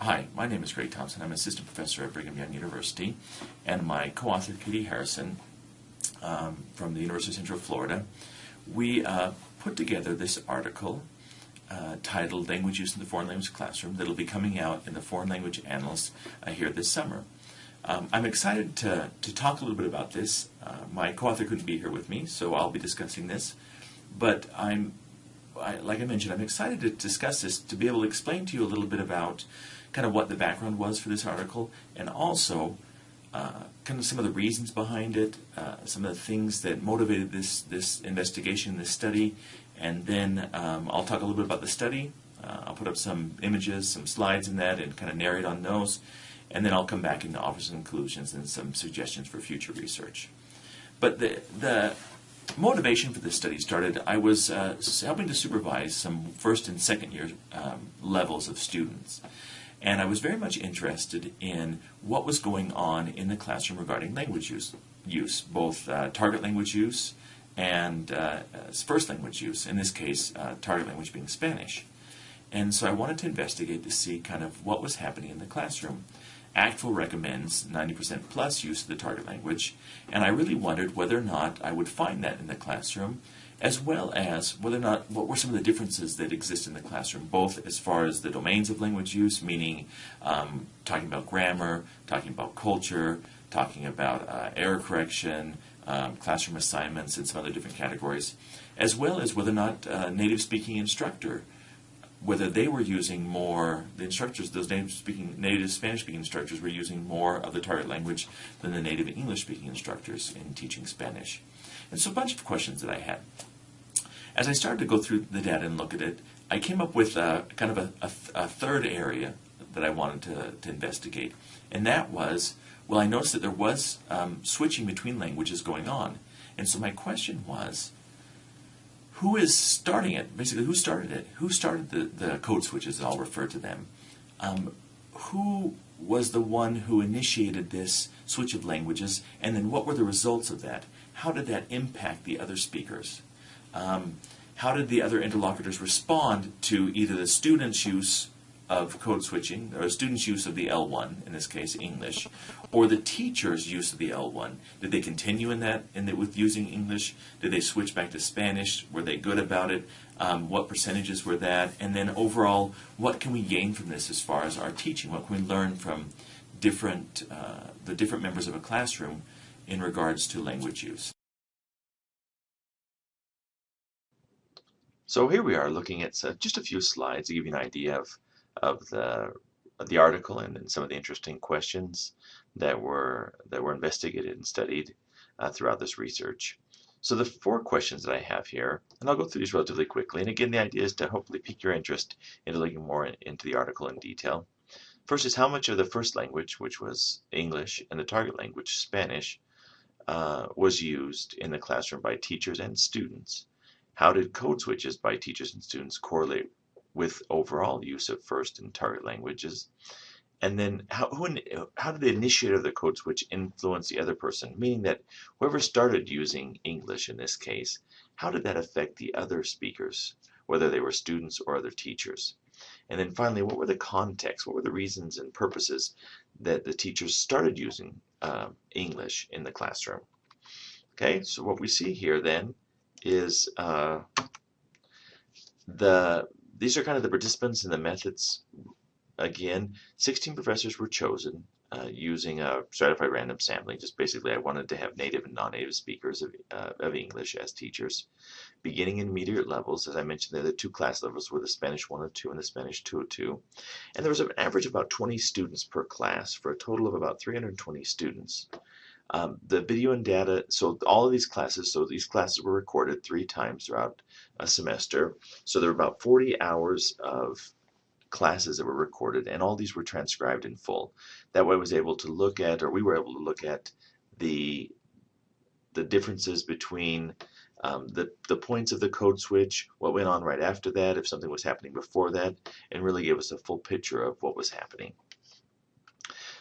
Hi, my name is Greg Thompson. I'm assistant professor at Brigham Young University, and my co-author, Katie Harrison, from the University of Central Florida, we put together this article titled Language Use in the Foreign Language Classroom that will be coming out in the Foreign Language Annals here this summer. I'm excited to talk a little bit about this. My co-author couldn't be here with me, so I'll be discussing this, but like I mentioned, I'm excited to discuss this, to be able to explain to you a little bit about kind of what the background was for this article, and also kind of some of the reasons behind it, some of the things that motivated this investigation, this study, and then I'll talk a little bit about the study. I'll put up some images, some slides in that, and kind of narrate on those, and then I'll come back and offer some conclusions and some suggestions for future research. But the motivation for this study started, I was helping to supervise some first and second year levels of students. And I was very much interested in what was going on in the classroom regarding language use, both target language use and first language use, in this case, target language being Spanish. And so I wanted to investigate to see kind of what was happening in the classroom. ACTFL recommends 90% plus use of the target language, and I really wondered whether or not I would find that in the classroom, as well as whether or not what were some of the differences that exist in the classroom, both as far as the domains of language use, meaning talking about grammar, talking about culture, talking about error correction, classroom assignments, and some other different categories, as well as whether or not native speaking instructor, whether they were using more, the instructors, those native Spanish-speaking instructors were using more of the target language than the native English-speaking instructors in teaching Spanish. And so a bunch of questions that I had. As I started to go through the data and look at it, I came up with kind of a third area that I wanted to investigate. And that was, well, I noticed that there was switching between languages going on. And so my question was, who is starting it? Basically, who started it? Who started the code switches, as I'll refer to them? Who was the one who initiated this switch of languages? And then what were the results of that? How did that impact the other speakers? How did the other interlocutors respond to either the students' use of code switching, or students' use of the L1, in this case English, or the teachers' use of the L1? Did they continue with using English? Did they switch back to Spanish? Were they good about it? What percentages were that? And then overall, what can we gain from this as far as our teaching? What can we learn from the different members of a classroom in regards to language use? So here we are looking at just a few slides to give you an idea of the article and some of the interesting questions that were investigated and studied throughout this research. So the 4 questions that I have here, and I'll go through these relatively quickly. And again, the idea is to hopefully pique your interest into looking more into the article in detail. First is, how much of the first language, which was English, and the target language, Spanish, was used in the classroom by teachers and students? How did code switches by teachers and students correlate with overall use of first and target languages? And then how did the initiator of the code switch influence the other person? Meaning that whoever started using English in this case, how did that affect the other speakers, whether they were students or other teachers? And then finally, what were the contexts? What were the reasons and purposes that the teachers started using English in the classroom? Okay, so what we see here then is these are kind of the participants and the methods. Again, 16 professors were chosen using a stratified random sampling. Just basically, I wanted to have native and non-native speakers of English as teachers. Beginning intermediate levels, as I mentioned there, the 2 class levels were the Spanish 102 and the Spanish 202. And there was an average of about 20 students per class for a total of about 320 students. The video and data, so all of these classes were recorded 3 times throughout a semester. So there were about 40 hours of classes that were recorded, and all these were transcribed in full. That way we were able to look at the differences between the points of the code switch, what went on right after that, if something was happening before that, and really gave us a full picture of what was happening.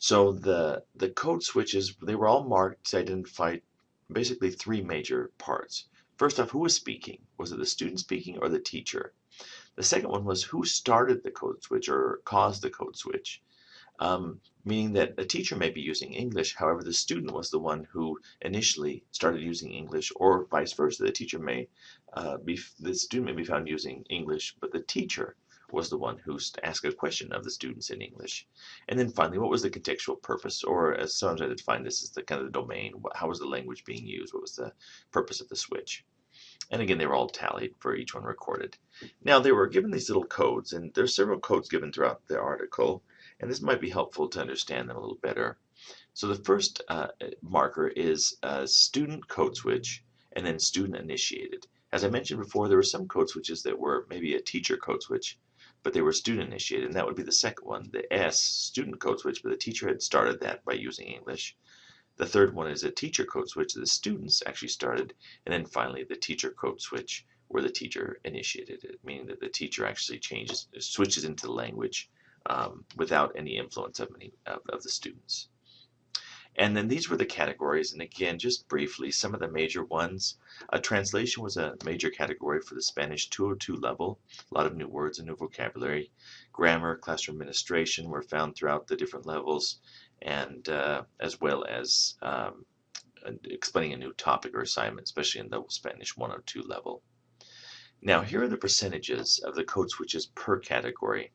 So the code switches, they were all marked to identify basically 3 major parts. First off, who was speaking? Was it the student speaking or the teacher? The second one was who started the code switch or caused the code switch? Meaning that a teacher may be using English, however, the student was the one who initially started using English, or vice versa. The student may be found using English, but the teacher was the one who asked a question of the students in English. And then finally, what was the contextual purpose, or as sometimes I define this as the kind of the domain. How was the language being used? What was the purpose of the switch? And again, they were all tallied for each one recorded. Now, they were given these little codes, and there's several codes given throughout the article, and this might be helpful to understand them a little better. So the first marker is student code switch, and then student initiated. As I mentioned before, there were some code switches that were maybe a teacher code switch, but they were student initiated, and that would be the second one, the S, student code switch, but the teacher had started that by using English. The third one is a teacher code switch that the students actually started. And then finally, the teacher code switch where the teacher initiated it, meaning that the teacher actually switches into the language without any influence of the students. And then these were the categories. And again, just briefly, some of the major ones. Translation was a major category for the Spanish 202 level. A lot of new words and new vocabulary. Grammar, classroom administration were found throughout the different levels, and as well as explaining a new topic or assignment, especially in the Spanish 102 level. Now, here are the percentages of the code switches per category.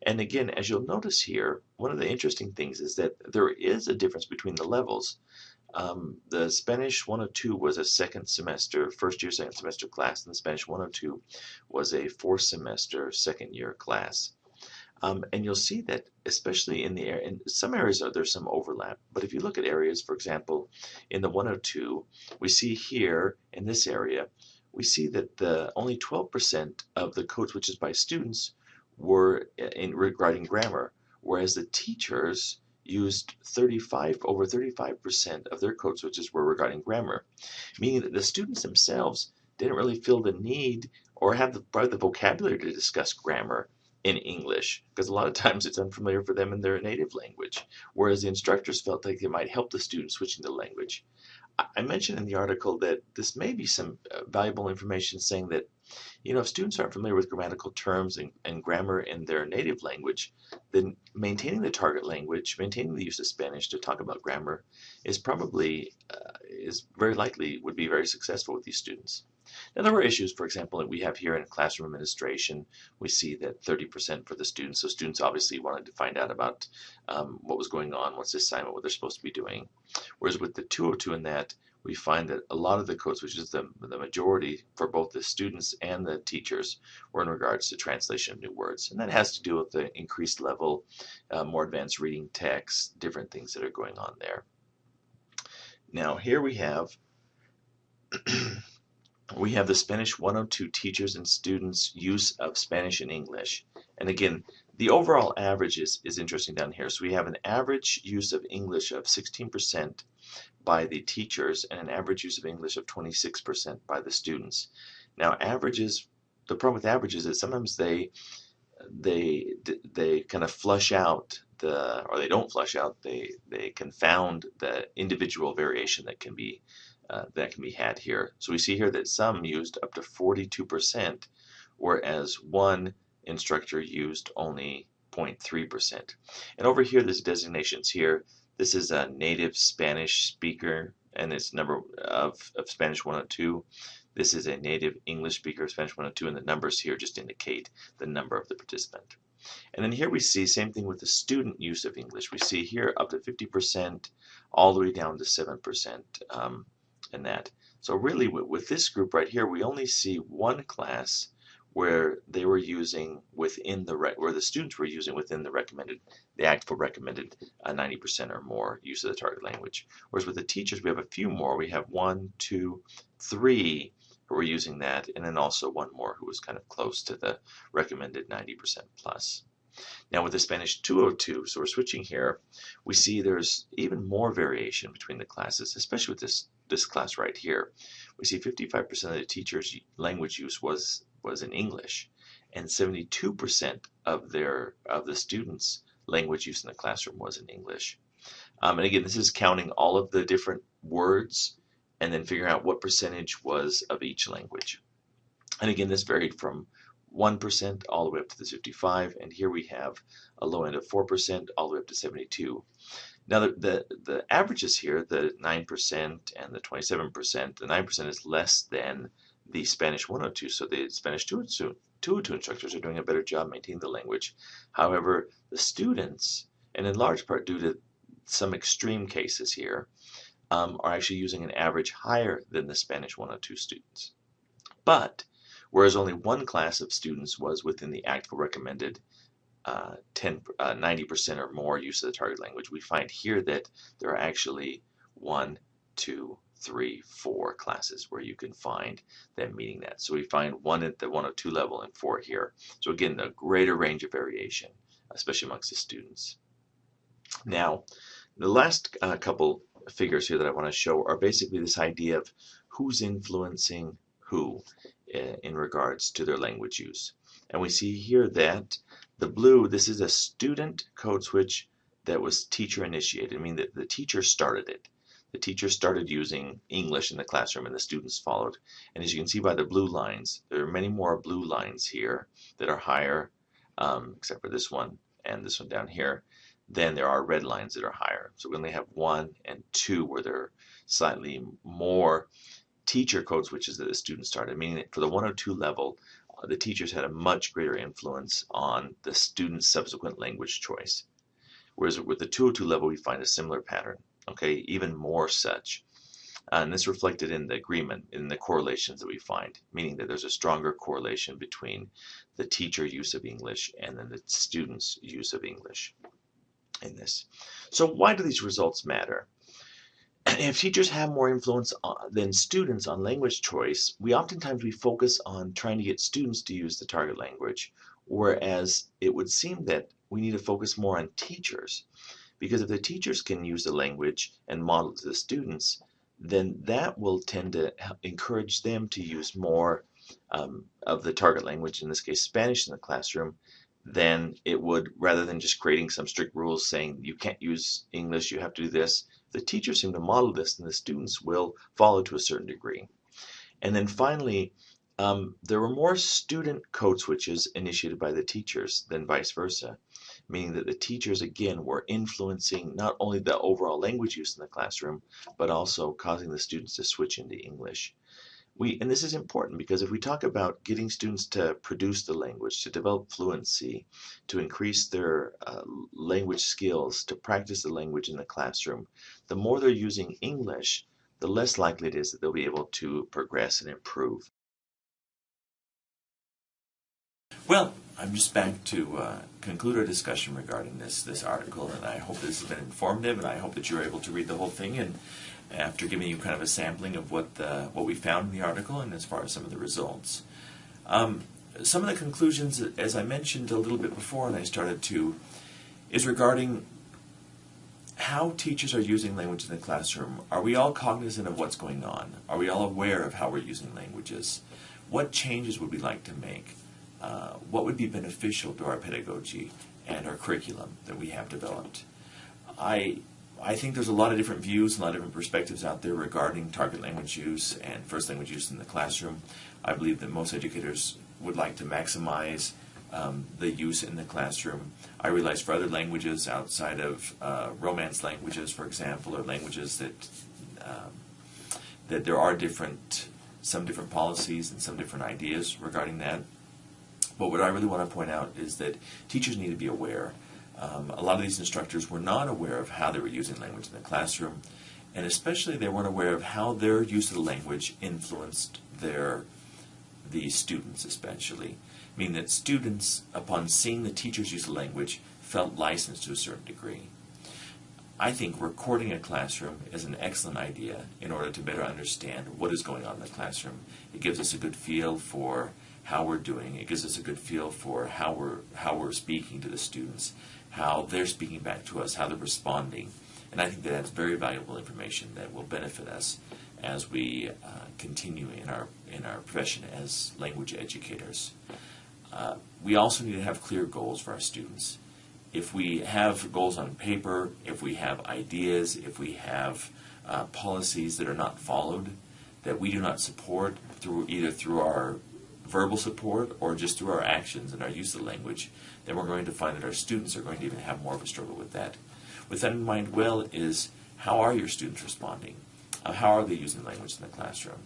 And again, as you'll notice here, one of the interesting things is that there is a difference between the levels. The Spanish 102 was a first year, second semester class, and the Spanish 102 was a fourth semester, second year class. And you'll see that, especially in some areas, there's some overlap. But if you look at areas, for example, in the 102, we see here in this area, we see that only 12% of the code switches by students were regarding grammar, whereas the teachers used over 35% of their code switches were regarding grammar, meaning that the students themselves didn't really feel the need or have the vocabulary to discuss grammar in English, because a lot of times it's unfamiliar for them in their native language, whereas the instructors felt like they might help the students switching the language. I mentioned in the article that this may be some valuable information saying that, if students aren't familiar with grammatical terms and grammar in their native language, then maintaining the target language, maintaining the use of Spanish to talk about grammar is very likely would be very successful with these students. Now, there were issues, for example, that we have here in classroom administration. We see that 30% for the students. So students obviously wanted to find out about what was going on, what's the assignment, what they're supposed to be doing. Whereas with the 202 in that, we find that a lot of the codes, which is the majority for both the students and the teachers, were in regards to translation of new words. And that has to do with the increased level, more advanced reading text, different things that are going on there. Now, here we have the Spanish 102 teachers and students' use of Spanish and English. And again, the overall average is interesting down here. So we have an average use of English of 16% by the teachers and an average use of English of 26% by the students. Now, the problem with averages is sometimes they kind of flush out or they don't flush out, they confound the individual variation that can be had here. So we see here that some used up to 42%, whereas one instructor used only 0.3%. And over here, there's designations here. This is a native Spanish speaker, and it's number of Spanish 102. This is a native English speaker of Spanish 102, and the numbers here just indicate the number of the participant. And then here we see same thing with the student use of English. We see here up to 50%, all the way down to 7%. And that. So really with this group right here, we only see one class where they were using where the students were using within the actual recommended 90% or more use of the target language. Whereas with the teachers, we have a few more. We have 1, 2, 3 who were using that, and then also one more who was kind of close to the recommended 90% plus. Now with the Spanish 202, so we're switching here, we see there's even more variation between the classes, especially with this class right here. We see 55% of the teachers' language use was in English, and 72% of the students' language use in the classroom was in English. And again, this is counting all of the different words and then figuring out what percentage was of each language. And again, this varied from 1% all the way up to the 55, and here we have a low end of 4% all the way up to 72. Now the averages here, the 9% and the 27%, the 9% is less than the Spanish 102, so the Spanish 202 instructors are doing a better job maintaining the language. However, the students, and in large part due to some extreme cases here, are actually using an average higher than the Spanish 102 students. But whereas only one class of students was within the ACTFL recommended 90% or more use of the target language, we find here that there are actually 1, 2, 3, 4 classes where you can find them meeting that. So we find 1 at the 102 level and 4 here. So again, a greater range of variation, especially amongst the students. Now, the last couple figures here that I want to show are basically this idea of who's influencing who in regards to their language use. And we see here that the blue, this is a student code switch that was teacher initiated, meaning that the teacher started it. The teacher started using English in the classroom and the students followed. And as you can see by the blue lines, there are many more blue lines here that are higher, except for this one and this one down here, than there are red lines that are higher. So we only have 1 and 2 where there are slightly more teacher code switches that the students started, meaning that for the 102 level, the teachers had a much greater influence on the student's subsequent language choice. Whereas with the 202 level, we find a similar pattern, okay, even more such. And this reflected in the agreement, in the correlations that we find, meaning that there's a stronger correlation between the teacher use of English and then the student's use of English in this. So why do these results matter? If teachers have more influence than students on language choice, we focus on trying to get students to use the target language, whereas it would seem that we need to focus more on teachers, because if the teachers can use the language and model it to the students, then that will tend to encourage them to use more of the target language, in this case Spanish, in the classroom, than it would, rather than just creating some strict rules saying you can't use English, you have to do this. The teachers seem to model this, and the students will follow to a certain degree. And then finally, there were more student code switches initiated by the teachers than vice versa, meaning that the teachers, again, were influencing not only the overall language use in the classroom, but also causing the students to switch into English. And this is important because if we talk about getting students to produce the language, to develop fluency, to increase their language skills, to practice the language in the classroom, the more they're using English, the less likely it is that they'll be able to progress and improve. Well, I'm just back to conclude our discussion regarding this article, and I hope this has been informative, and I hope that you're able to read the whole thing, and after giving you kind of a sampling of what we found in the article and as far as some of the results. Some of the conclusions, as I mentioned a little bit before and I started to, is regarding how teachers are using language in the classroom. Are we all cognizant of what's going on? Are we all aware of how we're using languages? What changes would we like to make? What would be beneficial to our pedagogy and our curriculum that we have developed? I think there's a lot of different views, a lot of different perspectives out there regarding target language use and first language use in the classroom. I believe that most educators would like to maximize the use in the classroom. I realize for other languages outside of Romance languages, for example, or languages that there are some different policies and some different ideas regarding that. But what I really want to point out is that teachers need to be aware. A lot of these instructors were not aware of how they were using language in the classroom, and especially they weren't aware of how their use of the language influenced the students especially. Meaning that students, upon seeing the teachers use the language, felt licensed to a certain degree. I think recording a classroom is an excellent idea in order to better understand what is going on in the classroom. It gives us a good feel for how we're doing. It gives us a good feel for how we're speaking to the students, how they're speaking back to us, how they're responding. And I think that that's very valuable information that will benefit us as we continue in our profession as language educators. We also need to have clear goals for our students. If we have goals on paper, if we have ideas, if we have policies that are not followed, that we do not support either through our verbal support or just through our actions and our use of the language, then we're going to find that our students are going to even have more of a struggle with that. With that in mind, well, is how are your students responding? How are they using language in the classroom?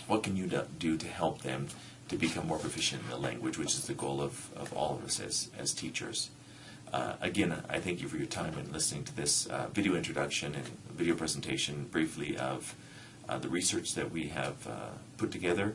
What can you do to help them to become more proficient in the language, which is the goal of all of us as teachers? Again, I thank you for your time in listening to this video introduction and video presentation briefly of the research that we have put together.